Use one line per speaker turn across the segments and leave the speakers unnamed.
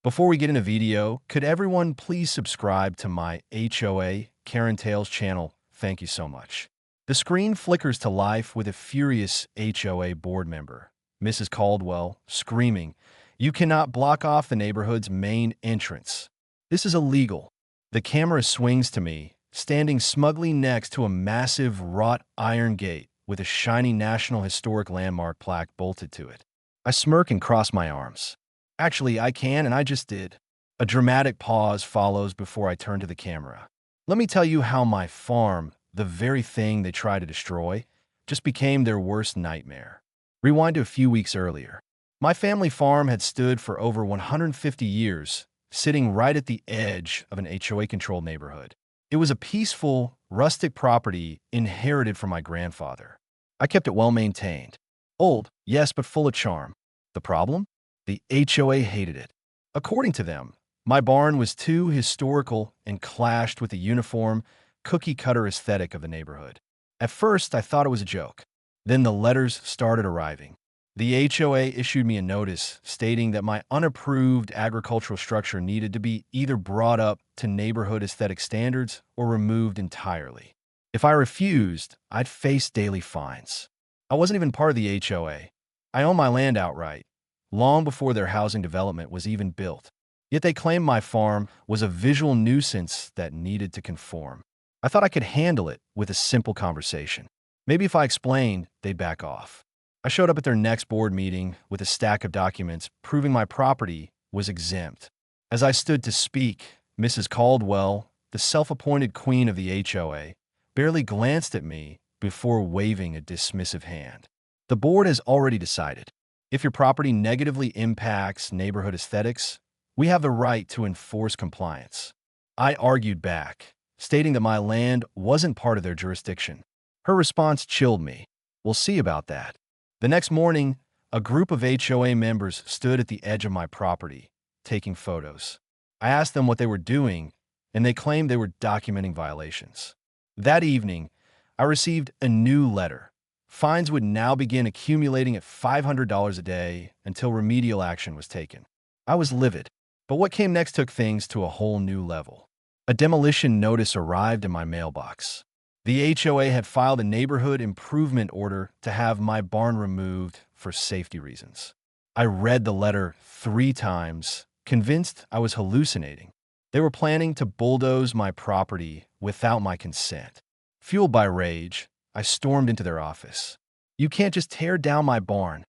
Before we get into the video, could everyone please subscribe to my HOA Karen Tales channel? Thank you so much. The screen flickers to life with a furious HOA board member, Mrs. Caldwell, screaming, "You cannot block off the neighborhood's main entrance. This is illegal." The camera swings to me, standing smugly next to a massive wrought iron gate with a shiny National Historic Landmark plaque bolted to it. I smirk and cross my arms. Actually, I can, and I just did. A dramatic pause follows before I turn to the camera. Let me tell you how my farm, the very thing they tried to destroy, just became their worst nightmare. Rewind to a few weeks earlier. My family farm had stood for over 150 years, sitting right at the edge of an HOA-controlled neighborhood. It was a peaceful, rustic property inherited from my grandfather. I kept it well-maintained. Old, yes, but full of charm. The problem? The HOA hated it. According to them, my barn was too historical and clashed with the uniform, cookie-cutter aesthetic of the neighborhood. At first, I thought it was a joke. Then the letters started arriving. The HOA issued me a notice stating that my unapproved agricultural structure needed to be either brought up to neighborhood aesthetic standards or removed entirely. If I refused, I'd face daily fines. I wasn't even part of the HOA. I owned my land outright, long before their housing development was even built. Yet they claimed my farm was a visual nuisance that needed to conform. I thought I could handle it with a simple conversation. Maybe if I explained, they'd back off. I showed up at their next board meeting with a stack of documents proving my property was exempt. As I stood to speak, Mrs. Caldwell, the self-appointed queen of the HOA, barely glanced at me before waving a dismissive hand. The board has already decided. If your property negatively impacts neighborhood aesthetics, we have the right to enforce compliance. I argued back, stating that my land wasn't part of their jurisdiction. Her response chilled me. "We'll see about that." The next morning, a group of HOA members stood at the edge of my property, taking photos. I asked them what they were doing, and they claimed they were documenting violations. That evening, I received a new letter. Fines would now begin accumulating at $500 a day until remedial action was taken. I was livid, but what came next took things to a whole new level. A demolition notice arrived in my mailbox. The HOA had filed a neighborhood improvement order to have my barn removed for safety reasons. I read the letter 3 times, convinced I was hallucinating. They were planning to bulldoze my property without my consent. Fueled by rage, I stormed into their office. "You can't just tear down my barn,"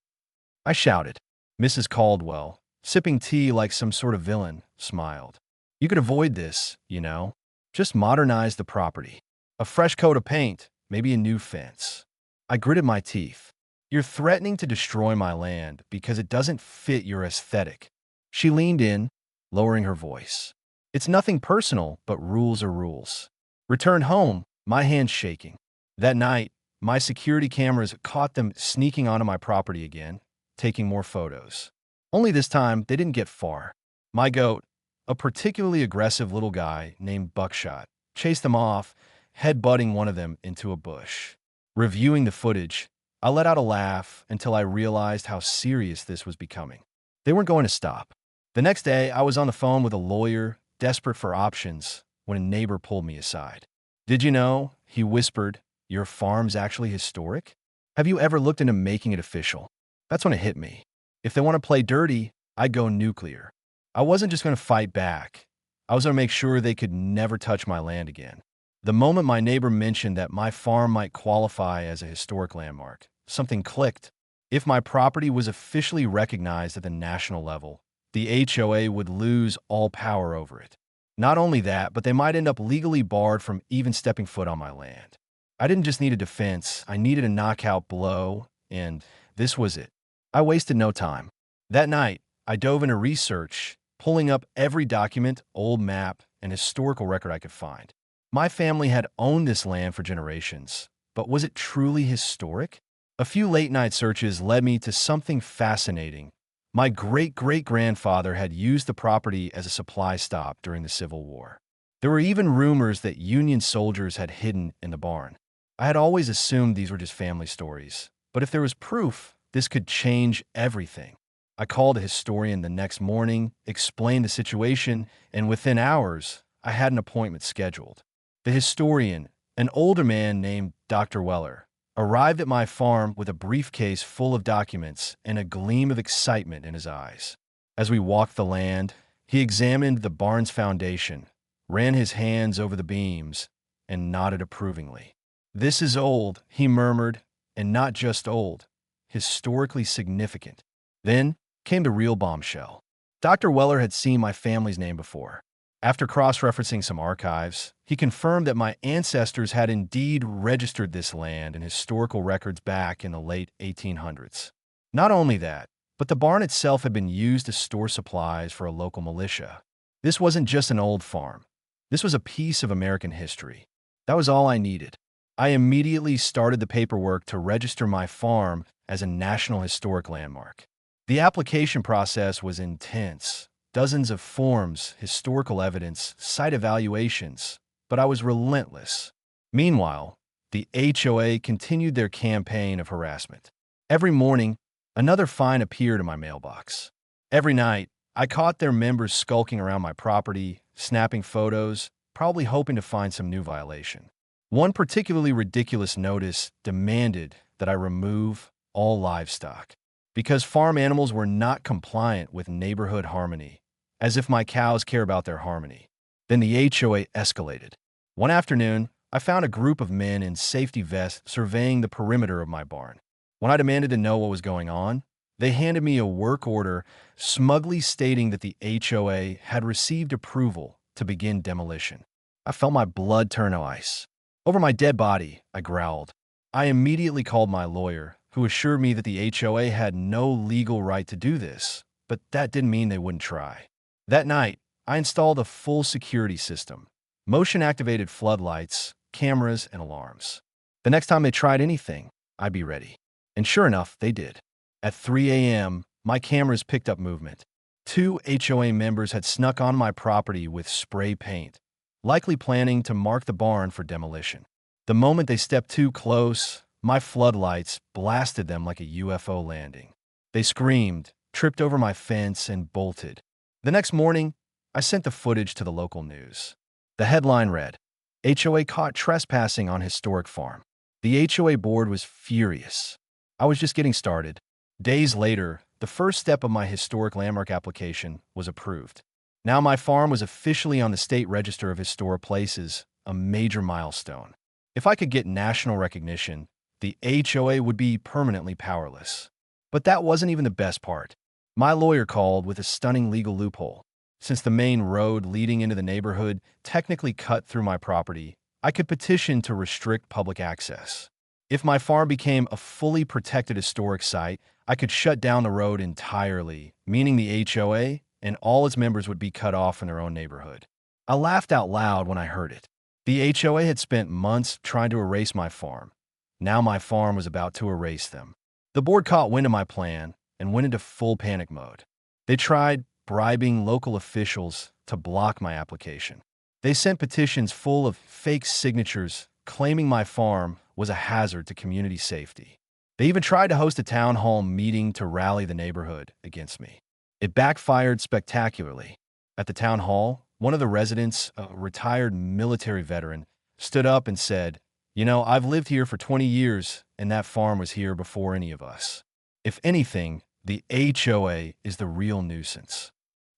I shouted. Mrs. Caldwell, sipping tea like some sort of villain, smiled. "You could avoid this, you know. Just modernize the property. A fresh coat of paint, maybe a new fence." I gritted my teeth. "You're threatening to destroy my land because it doesn't fit your aesthetic." She leaned in, lowering her voice. "It's nothing personal, but rules are rules." Returned home, my hands shaking. That night, my security cameras caught them sneaking onto my property again, taking more photos. Only this time, they didn't get far. My goat, a particularly aggressive little guy named Buckshot, chased them off, headbutting one of them into a bush. Reviewing the footage, I let out a laugh until I realized how serious this was becoming. They weren't going to stop. The next day, I was on the phone with a lawyer, desperate for options, when a neighbor pulled me aside. "Did you know," he whispered, "your farm's actually historic? Have you ever looked into making it official?" That's when it hit me. If they want to play dirty, I'd go nuclear. I wasn't just going to fight back. I was going to make sure they could never touch my land again. The moment my neighbor mentioned that my farm might qualify as a historic landmark, something clicked. If my property was officially recognized at the national level, the HOA would lose all power over it. Not only that, but they might end up legally barred from even stepping foot on my land. I didn't just need a defense, I needed a knockout blow, and this was it. I wasted no time. That night, I dove into research, pulling up every document, old map, and historical record I could find. My family had owned this land for generations, but was it truly historic? A few late-night searches led me to something fascinating. My great-great-grandfather had used the property as a supply stop during the Civil War. There were even rumors that Union soldiers had hidden in the barn. I had always assumed these were just family stories, but if there was proof, this could change everything. I called a historian the next morning, explained the situation, and within hours, I had an appointment scheduled. The historian, an older man named Dr. Weller, arrived at my farm with a briefcase full of documents and a gleam of excitement in his eyes. As we walked the land, he examined the barn's foundation, ran his hands over the beams, and nodded approvingly. "This is old," he murmured, "and not just old, historically significant." Then came the real bombshell. Dr. Weller had seen my family's name before. After cross-referencing some archives, he confirmed that my ancestors had indeed registered this land in historical records back in the late 1800s. Not only that, but the barn itself had been used to store supplies for a local militia. This wasn't just an old farm. This was a piece of American history. That was all I needed. I immediately started the paperwork to register my farm as a National Historic Landmark. The application process was intense. Dozens of forms, historical evidence, site evaluations, but I was relentless. Meanwhile, the HOA continued their campaign of harassment. Every morning, another fine appeared in my mailbox. Every night, I caught their members skulking around my property, snapping photos, probably hoping to find some new violation. One particularly ridiculous notice demanded that I remove all livestock because farm animals were not compliant with neighborhood harmony, as if my cows care about their harmony. Then the HOA escalated. One afternoon, I found a group of men in safety vests surveying the perimeter of my barn. When I demanded to know what was going on, they handed me a work order smugly stating that the HOA had received approval to begin demolition. I felt my blood turn to ice. Over my dead body, I growled. I immediately called my lawyer, who assured me that the HOA had no legal right to do this, but that didn't mean they wouldn't try. That night, I installed a full security system, motion-activated floodlights, cameras, and alarms. The next time they tried anything, I'd be ready. And sure enough, they did. At 3 a.m., my cameras picked up movement. 2 HOA members had snuck on my property with spray paint, likely planning to mark the barn for demolition. The moment they stepped too close, my floodlights blasted them like a UFO landing. They screamed, tripped over my fence, and bolted. The next morning, I sent the footage to the local news. The headline read, "HOA caught trespassing on historic farm." The HOA board was furious. I was just getting started. Days later, the first step of my historic landmark application was approved. Now my farm was officially on the State Register of Historic Places, a major milestone. If I could get national recognition, the HOA would be permanently powerless. But that wasn't even the best part. My lawyer called with a stunning legal loophole. Since the main road leading into the neighborhood technically cut through my property, I could petition to restrict public access. If my farm became a fully protected historic site, I could shut down the road entirely, meaning the HOA and all its members would be cut off in their own neighborhood. I laughed out loud when I heard it. The HOA had spent months trying to erase my farm. Now my farm was about to erase them. The board caught wind of my plan and went into full panic mode. They tried bribing local officials to block my application. They sent petitions full of fake signatures claiming my farm was a hazard to community safety. They even tried to host a town hall meeting to rally the neighborhood against me. It backfired spectacularly. At the town hall, one of the residents, a retired military veteran, stood up and said, "You know, I've lived here for 20 years, and that farm was here before any of us. If anything, the HOA is the real nuisance."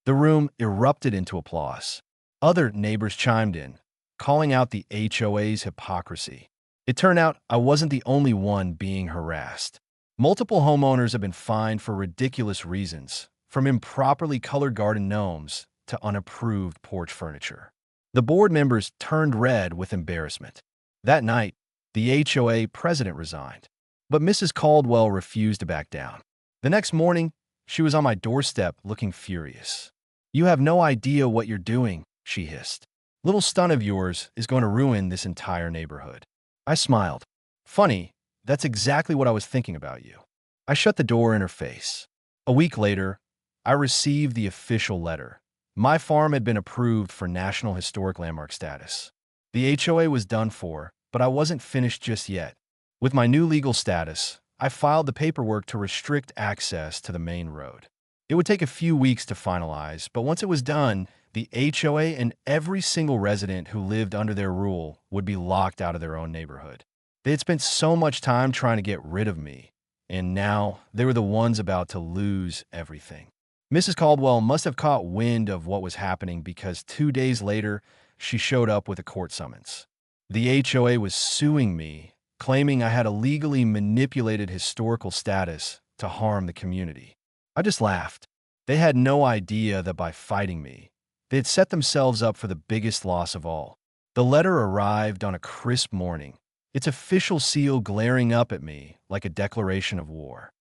The room erupted into applause. Other neighbors chimed in, calling out the HOA's hypocrisy. It turned out I wasn't the only one being harassed. Multiple homeowners have been fined for ridiculous reasons, from improperly colored garden gnomes to unapproved porch furniture. The board members turned red with embarrassment. That night, the HOA president resigned, but Mrs. Caldwell refused to back down. The next morning, she was on my doorstep looking furious. "You have no idea what you're doing," she hissed. "Little stunt of yours is going to ruin this entire neighborhood." I smiled. "Funny, that's exactly what I was thinking about you." I shut the door in her face. A week later, I received the official letter. My farm had been approved for National Historic Landmark status. The HOA was done for, but I wasn't finished just yet. With my new legal status, I filed the paperwork to restrict access to the main road. It would take a few weeks to finalize, but once it was done, the HOA and every single resident who lived under their rule would be locked out of their own neighborhood. They had spent so much time trying to get rid of me, and now they were the ones about to lose everything. Mrs. Caldwell must have caught wind of what was happening because 2 days later, she showed up with a court summons. The HOA was suing me, claiming I had illegally manipulated historical status to harm the community. I just laughed. They had no idea that by fighting me, they had set themselves up for the biggest loss of all. The letter arrived on a crisp morning, its official seal glaring up at me like a declaration of war.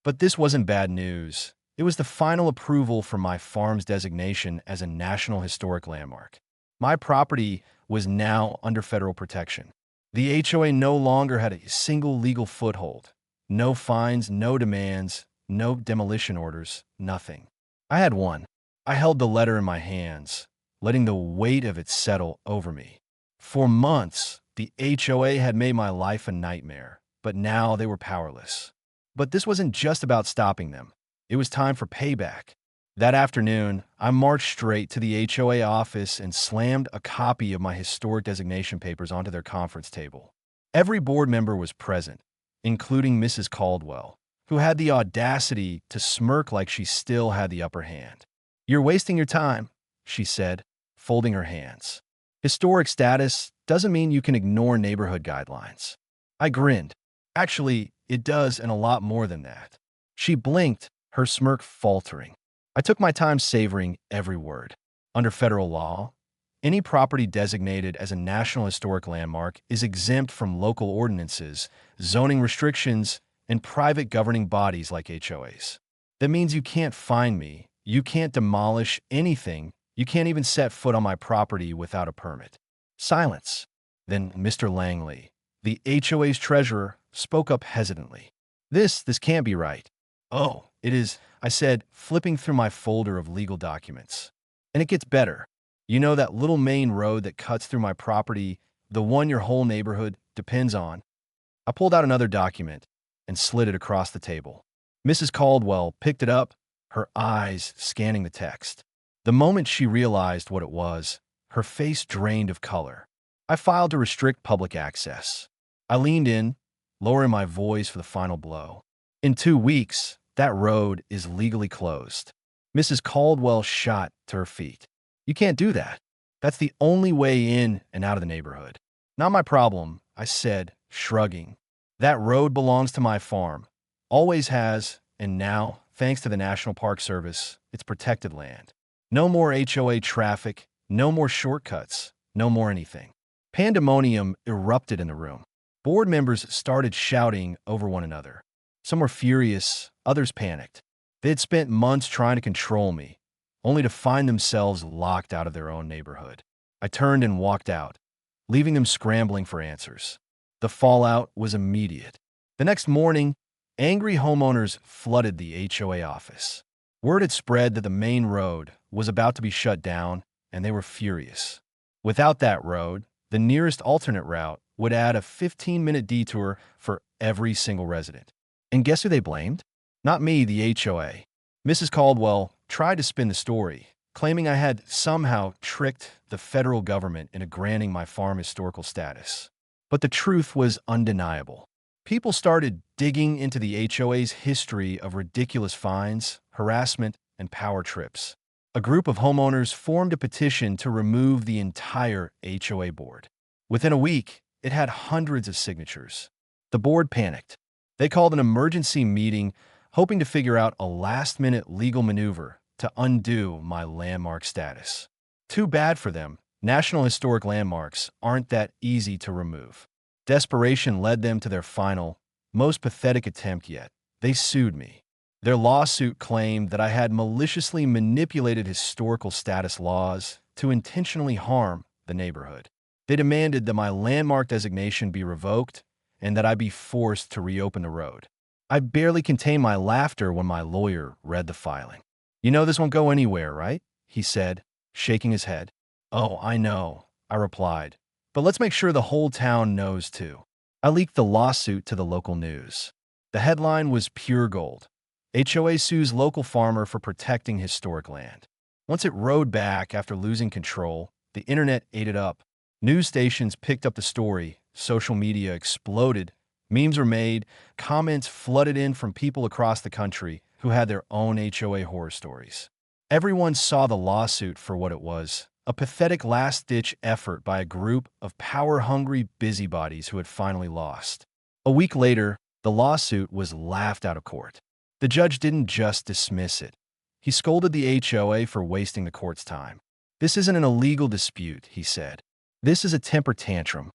But this wasn't bad news. It was the final approval for my farm's designation as a National Historic Landmark. My property was now under federal protection. The HOA no longer had a single legal foothold. No fines, no demands, no demolition orders, nothing. I had one. I held the letter in my hands, letting the weight of it settle over me. For months, the HOA had made my life a nightmare, but now they were powerless. But this wasn't just about stopping them. It was time for payback. That afternoon, I marched straight to the HOA office and slammed a copy of my historic designation papers onto their conference table. Every board member was present, including Mrs. Caldwell, who had the audacity to smirk like she still had the upper hand. "You're wasting your time," she said, folding her hands. "Historic status doesn't mean you can ignore neighborhood guidelines." I grinned. "Actually, it does, and a lot more than that." She blinked, her smirk faltering. I took my time savoring every word. Under federal law, any property designated as a National Historic Landmark is exempt from local ordinances, zoning restrictions, and private governing bodies like HOAs. That means you can't fine me, you can't demolish anything, you can't even set foot on my property without a permit. Silence. Then Mr. Langley, the HOA's treasurer, spoke up hesitantly. This can't be right." "Oh, it is," I said, flipping through my folder of legal documents. "And it gets better. You know that little main road that cuts through my property, the one your whole neighborhood depends on?" I pulled out another document and slid it across the table. Mrs. Caldwell picked it up, her eyes scanning the text. The moment she realized what it was, her face drained of color. I filed to restrict public access. I leaned in, lowering my voice for the final blow. "In 2 weeks, that road is legally closed." Mrs. Caldwell shot to her feet. "You can't do that. That's the only way in and out of the neighborhood." "Not my problem," I said, shrugging. "That road belongs to my farm. Always has, and now, thanks to the National Park Service, it's protected land. No more HOA traffic, no more shortcuts, no more anything." Pandemonium erupted in the room. Board members started shouting over one another. Some were furious, others panicked. They had spent months trying to control me, only to find themselves locked out of their own neighborhood. I turned and walked out, leaving them scrambling for answers. The fallout was immediate. The next morning, angry homeowners flooded the HOA office. Word had spread that the main road was about to be shut down, and they were furious. Without that road, the nearest alternate route would add a 15-minute detour for every single resident. And guess who they blamed? Not me, the HOA. Mrs. Caldwell tried to spin the story, claiming I had somehow tricked the federal government into granting my farm historical status. But the truth was undeniable. People started digging into the HOA's history of ridiculous fines, harassment, and power trips. A group of homeowners formed a petition to remove the entire HOA board. Within a week, it had hundreds of signatures. The board panicked. They called an emergency meeting, hoping to figure out a last-minute legal maneuver to undo my landmark status. Too bad for them. National Historic Landmarks aren't that easy to remove. Desperation led them to their final, most pathetic attempt yet. They sued me. Their lawsuit claimed that I had maliciously manipulated historical status laws to intentionally harm the neighborhood. They demanded that my landmark designation be revoked and that I be forced to reopen the road. I barely contained my laughter when my lawyer read the filing. "You know this won't go anywhere, right?" he said, shaking his head. "Oh, I know," I replied. "But let's make sure the whole town knows too." I leaked the lawsuit to the local news. The headline was pure gold. HOA sues local farmer for protecting historic land. Once it rode back after losing control, the internet ate it up. News stations picked up the story, social media exploded, memes were made, comments flooded in from people across the country who had their own HOA horror stories. Everyone saw the lawsuit for what it was, a pathetic last-ditch effort by a group of power-hungry busybodies who had finally lost. A week later, the lawsuit was laughed out of court. The judge didn't just dismiss it. He scolded the HOA for wasting the court's time. "This isn't an illegal dispute," he said. "This is a temper tantrum."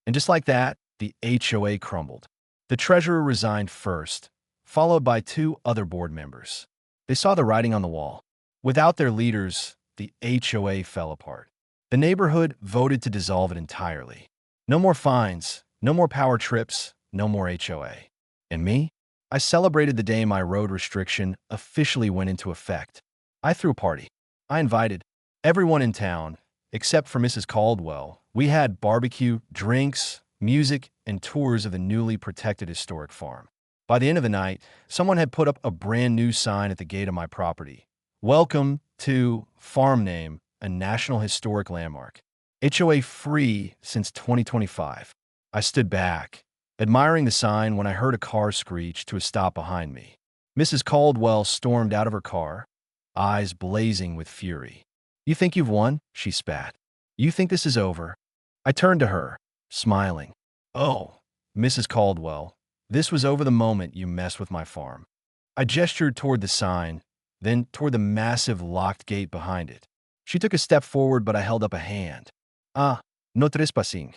And just like that, the HOA crumbled. The treasurer resigned first, followed by two other board members. They saw the writing on the wall. Without their leaders, the HOA fell apart. The neighborhood voted to dissolve it entirely. No more fines, no more power trips, no more HOA. And me? I celebrated the day my road restriction officially went into effect. I threw a party. I invited everyone in town, except for Mrs. Caldwell. We had barbecue, drinks, music, and tours of the newly protected historic farm. By the end of the night, someone had put up a brand new sign at the gate of my property. "Welcome to Farm Name, a National Historic Landmark. HOA free since 2025. I stood back, admiring the sign when I heard a car screech to a stop behind me. Mrs. Caldwell stormed out of her car, eyes blazing with fury. "You think you've won?" she spat. "You think this is over?" I turned to her, smiling. "Oh, Mrs. Caldwell, this was over the moment you messed with my farm." I gestured toward the sign, then toward the massive locked gate behind it. She took a step forward, but I held up a hand. "Ah, no trespassing.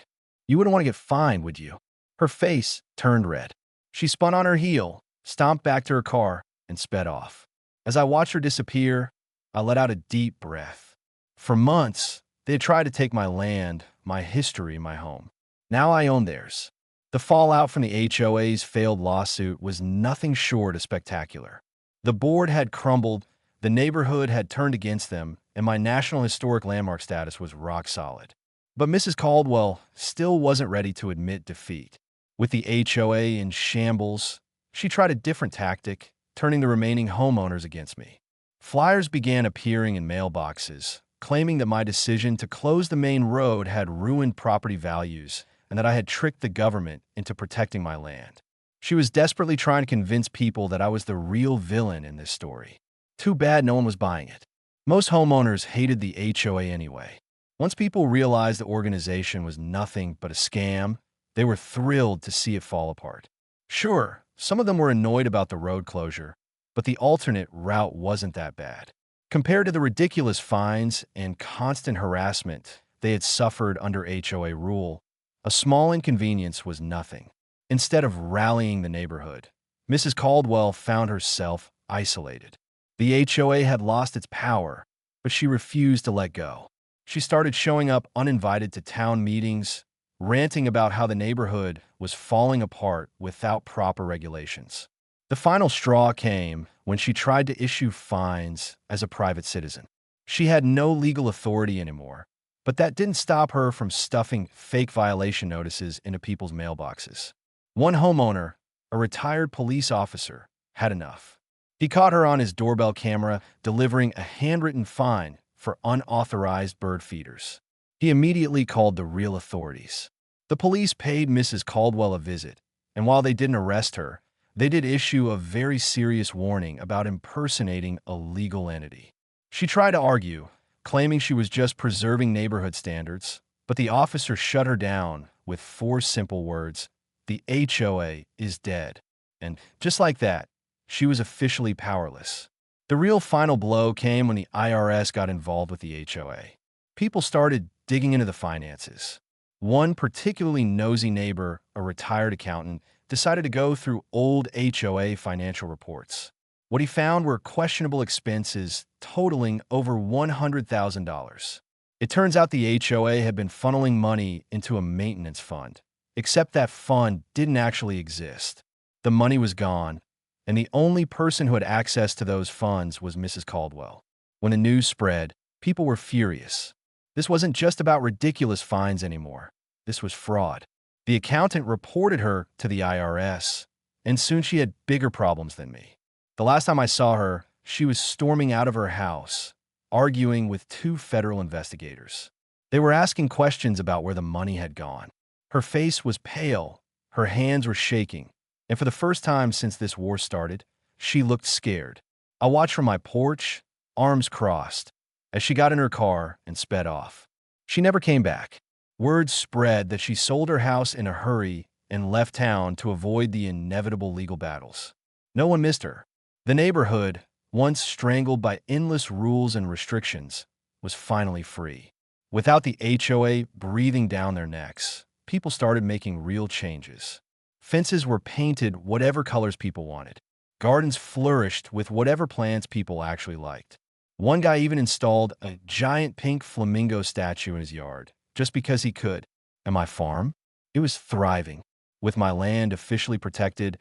You wouldn't want to get fined, would you?" Her face turned red. She spun on her heel, stomped back to her car, and sped off. As I watched her disappear, I let out a deep breath. For months, they had tried to take my land, my history, my home. Now I own theirs. The fallout from the HOA's failed lawsuit was nothing short of spectacular. The board had crumbled, the neighborhood had turned against them, and my National Historic Landmark status was rock solid. But Mrs. Caldwell still wasn't ready to admit defeat. With the HOA in shambles, she tried a different tactic, turning the remaining homeowners against me. Flyers began appearing in mailboxes, claiming that my decision to close the main road had ruined property values and that I had tricked the government into protecting my land. She was desperately trying to convince people that I was the real villain in this story. Too bad no one was buying it. Most homeowners hated the HOA anyway. Once people realized the organization was nothing but a scam, they were thrilled to see it fall apart. Sure, some of them were annoyed about the road closure, but the alternate route wasn't that bad. Compared to the ridiculous fines and constant harassment they had suffered under HOA rule, a small inconvenience was nothing. Instead of rallying the neighborhood, Mrs. Caldwell found herself isolated. The HOA had lost its power, but she refused to let go. She started showing up uninvited to town meetings, ranting about how the neighborhood was falling apart without proper regulations. The final straw came when she tried to issue fines as a private citizen. She had no legal authority anymore, but that didn't stop her from stuffing fake violation notices into people's mailboxes. One homeowner, a retired police officer, had enough. He caught her on his doorbell camera delivering a handwritten fine for unauthorized bird feeders. He immediately called the real authorities. The police paid Mrs. Caldwell a visit, and while they didn't arrest her, they did issue a very serious warning about impersonating a legal entity. She tried to argue, claiming she was just preserving neighborhood standards, but the officer shut her down with 4 simple words: "The HOA is dead." And just like that, she was officially powerless. The real final blow came when the IRS got involved with the HOA. People started digging into the finances. One particularly nosy neighbor, a retired accountant, decided to go through old HOA financial reports. What he found were questionable expenses totaling over $100,000. It turns out the HOA had been funneling money into a maintenance fund, except that fund didn't actually exist. The money was gone, and the only person who had access to those funds was Mrs. Caldwell. When the news spread, people were furious. This wasn't just about ridiculous fines anymore. This was fraud. The accountant reported her to the IRS, and soon she had bigger problems than me. The last time I saw her, she was storming out of her house, arguing with two federal investigators. They were asking questions about where the money had gone. Her face was pale, her hands were shaking, and for the first time since this war started, she looked scared. I watched from my porch, arms crossed, as she got in her car and sped off. She never came back. Word spread that she sold her house in a hurry and left town to avoid the inevitable legal battles. No one missed her. The neighborhood, once strangled by endless rules and restrictions, was finally free. Without the HOA breathing down their necks, people started making real changes. Fences were painted whatever colors people wanted. Gardens flourished with whatever plants people actually liked. One guy even installed a giant pink flamingo statue in his yard, just because he could. And my farm? It was thriving. With my land officially protected,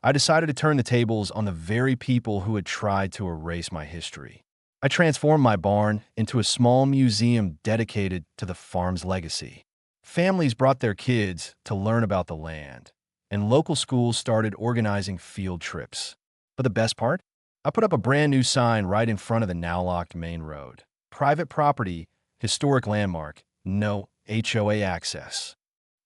I decided to turn the tables on the very people who had tried to erase my history. I transformed my barn into a small museum dedicated to the farm's legacy. Families brought their kids to learn about the land, and local schools started organizing field trips. But the best part? I put up a brand new sign right in front of the now-locked main road. Private property, historic landmark, no HOA access.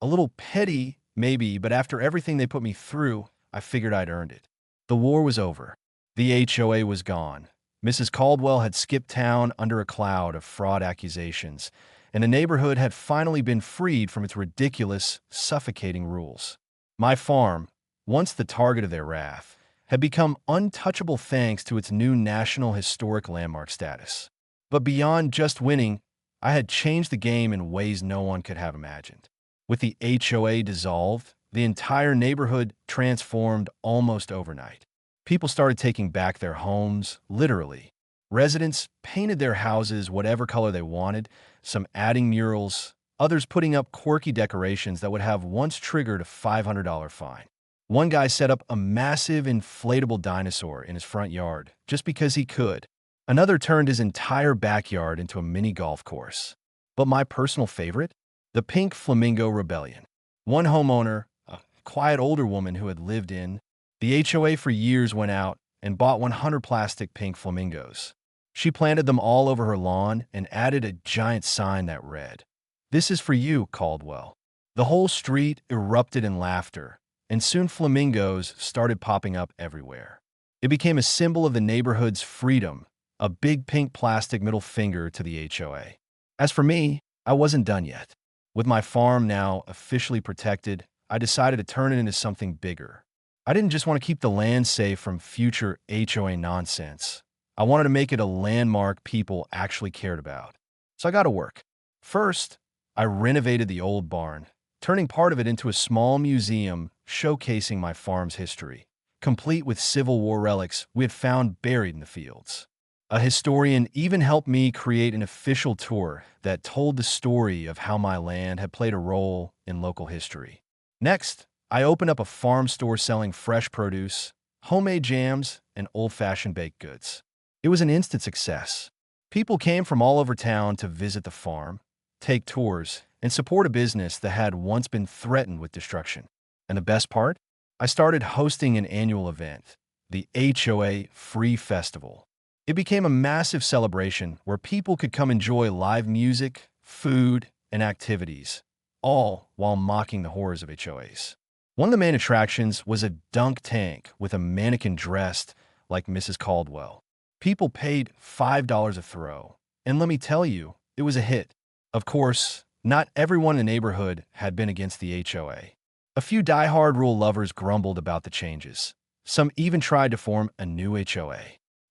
A little petty, maybe, but after everything they put me through, I figured I'd earned it. The war was over. The HOA was gone. Mrs. Caldwell had skipped town under a cloud of fraud accusations, and the neighborhood had finally been freed from its ridiculous, suffocating rules. My farm, once the target of their wrath, had become untouchable thanks to its new National Historic Landmark status. But beyond just winning, I had changed the game in ways no one could have imagined. With the HOA dissolved, the entire neighborhood transformed almost overnight. People started taking back their homes, literally. Residents painted their houses whatever color they wanted, some adding murals, others putting up quirky decorations that would have once triggered a $500 fine. One guy set up a massive inflatable dinosaur in his front yard just because he could. Another turned his entire backyard into a mini golf course. But my personal favorite? The Pink Flamingo Rebellion. One homeowner, a quiet older woman who had lived in the HOA for years, went out and bought 100 plastic pink flamingos. She planted them all over her lawn and added a giant sign that read, "This is for you, Caldwell." The whole street erupted in laughter, and soon flamingos started popping up everywhere. It became a symbol of the neighborhood's freedom, a big pink plastic middle finger to the HOA. As for me, I wasn't done yet. With my farm now officially protected, I decided to turn it into something bigger. I didn't just want to keep the land safe from future HOA nonsense. I wanted to make it a landmark people actually cared about. So I got to work. First, I renovated the old barn, turning part of it into a small museum showcasing my farm's history, complete with Civil War relics we had found buried in the fields. A historian even helped me create an official tour that told the story of how my land had played a role in local history. Next, I opened up a farm store selling fresh produce, homemade jams, and old-fashioned baked goods. It was an instant success. People came from all over town to visit the farm, take tours, and support a business that had once been threatened with destruction. And the best part? I started hosting an annual event, the HOA Free Festival. It became a massive celebration where people could come enjoy live music, food, and activities, all while mocking the horrors of HOAs. One of the main attractions was a dunk tank with a mannequin dressed like Mrs. Caldwell. People paid $5 a throw, and let me tell you, it was a hit. Of course, not everyone in the neighborhood had been against the HOA. A few die-hard rule lovers grumbled about the changes. Some even tried to form a new HOA.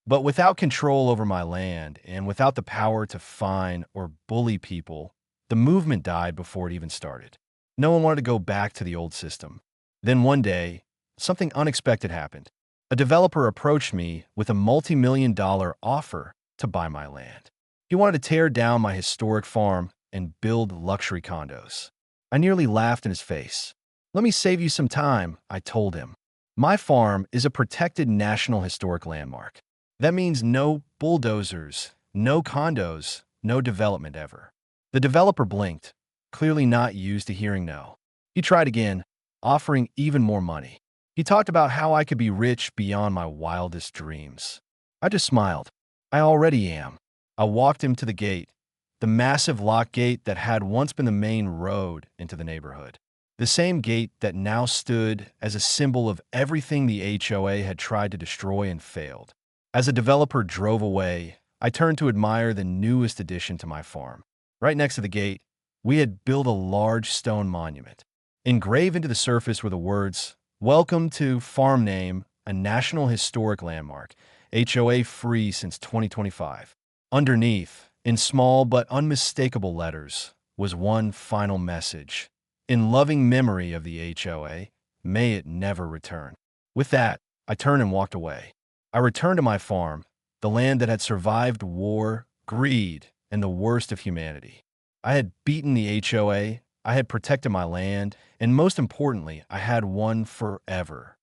But without control over my land and without the power to fine or bully people, the movement died before it even started. No one wanted to go back to the old system. Then one day, something unexpected happened. A developer approached me with a multi-million-dollar offer to buy my land. He wanted to tear down my historic farm and build luxury condos. I nearly laughed in his face. "Let me save you some time," I told him. "My farm is a protected National Historic Landmark. That means no bulldozers, no condos, no development ever." The developer blinked, clearly not used to hearing no. He tried again, offering even more money. He talked about how I could be rich beyond my wildest dreams. I just smiled. I already am. I walked him to the gate, the massive lock gate that had once been the main road into the neighborhood. The same gate that now stood as a symbol of everything the HOA had tried to destroy and failed. As a developer drove away, I turned to admire the newest addition to my farm. Right next to the gate, we had built a large stone monument. Engraved into the surface were the words, "Welcome to Farm Name, a National Historic Landmark, HOA free since 2025. Underneath, in small but unmistakable letters, was one final message. In loving memory of the HOA, may it never return. With that, I turned and walked away. I returned to my farm, the land that had survived war, greed, and the worst of humanity. I had beaten the HOA, I had protected my land, and most importantly, I had won forever.